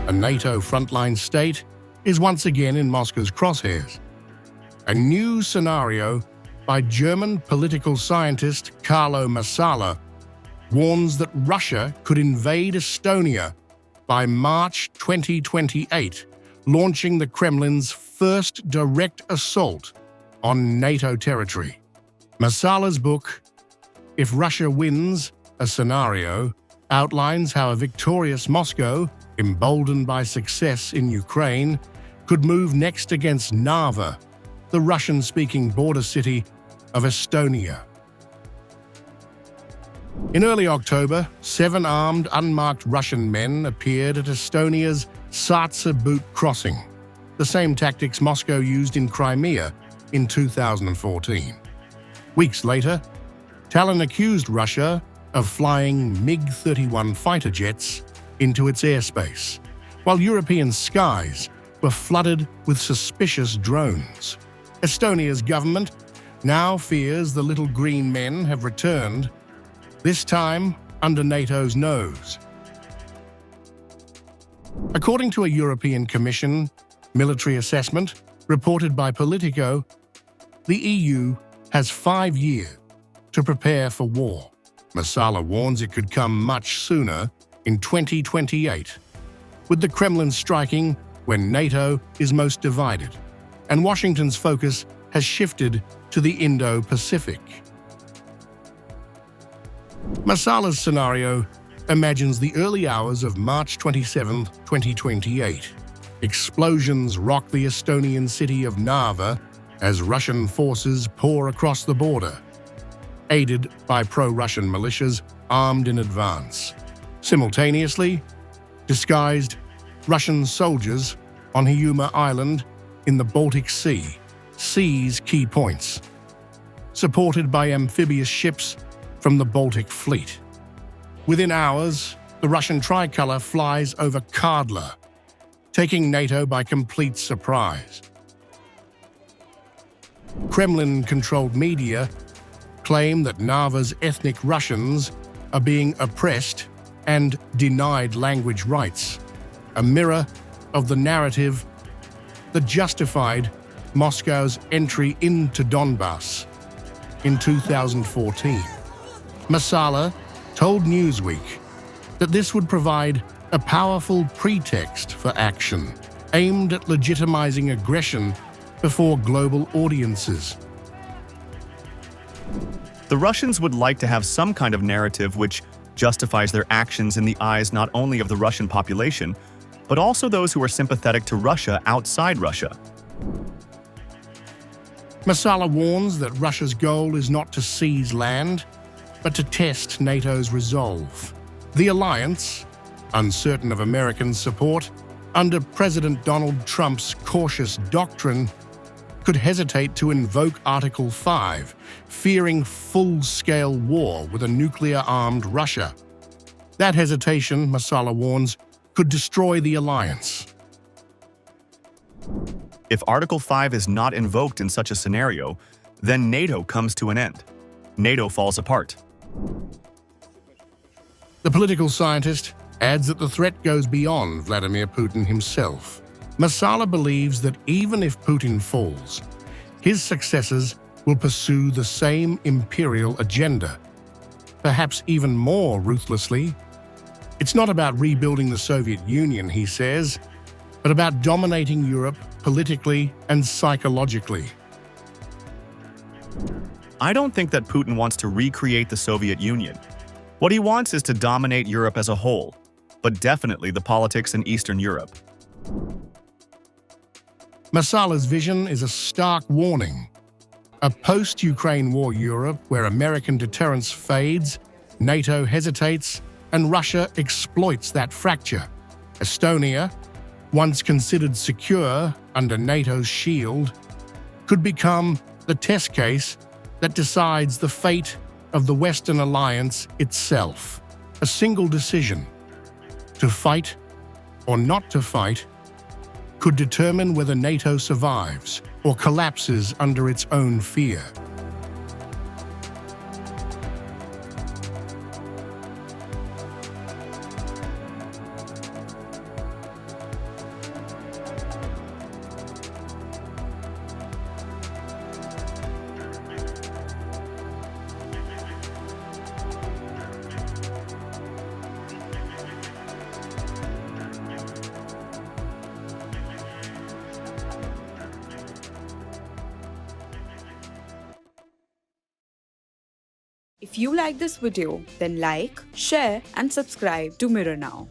A NATO frontline state is once again in Moscow's crosshairs. A new scenario by German political scientist Carlo Masala warns that Russia could invade Estonia by March 2028, launching the Kremlin's first direct assault on NATO territory. Masala's book, If Russia Wins, a Scenario, outlines how a victorious Moscow, emboldened by success in Ukraine, could move next against Narva, the Russian-speaking border city of Estonia. In early October, 7 armed, unmarked Russian men appeared at Estonia's Saatse boot crossing, the same tactics Moscow used in Crimea in 2014. Weeks later, Tallinn accused Russia of flying MiG-31 fighter jets into its airspace, while European skies were flooded with suspicious drones. Estonia's government now fears the little green men have returned, this time under NATO's nose. According to a European Commission military assessment reported by Politico, the EU has 5 years to prepare for war. Masala warns it could come much sooner, in 2028, with the Kremlin striking when NATO is most divided, and Washington's focus has shifted to the Indo-Pacific. Masala's scenario imagines the early hours of March 27, 2028. Explosions rock the Estonian city of Narva as Russian forces pour across the border, aided by pro-Russian militias armed in advance. Simultaneously, disguised Russian soldiers on Hiiumaa Island in the Baltic Sea seize key points, supported by amphibious ships from the Baltic Fleet. Within hours, the Russian tricolor flies over Kardla, taking NATO by complete surprise. Kremlin-controlled media claim that Narva's ethnic Russians are being oppressed and denied language rights, a mirror of the narrative that justified Moscow's entry into Donbass in 2014. Masala told Newsweek that this would provide a powerful pretext for action aimed at legitimizing aggression before global audiences. The Russians would like to have some kind of narrative which justifies their actions in the eyes not only of the Russian population, but also those who are sympathetic to Russia outside Russia. Masala warns that Russia's goal is not to seize land, but to test NATO's resolve. The alliance, uncertain of American support, under President Donald Trump's cautious doctrine, could hesitate to invoke Article 5, fearing full-scale war with a nuclear-armed Russia. That hesitation, Masala warns, could destroy the alliance. If Article 5 is not invoked in such a scenario, then NATO comes to an end. NATO falls apart. The political scientist adds that the threat goes beyond Vladimir Putin himself. Masala believes that even if Putin falls, his successors will pursue the same imperial agenda, perhaps even more ruthlessly. It's not about rebuilding the Soviet Union, he says, but about dominating Europe politically and psychologically. I don't think that Putin wants to recreate the Soviet Union. What he wants is to dominate Europe as a whole, but definitely the politics in Eastern Europe. Masala's vision is a stark warning. A post-Ukraine war Europe where American deterrence fades, NATO hesitates, and Russia exploits that fracture. Estonia, once considered secure under NATO's shield, could become the test case that decides the fate of the Western alliance itself. A single decision, to fight or not to fight, could determine whether NATO survives or collapses under its own fear. If you like this video, then like, share and subscribe to Mirror Now.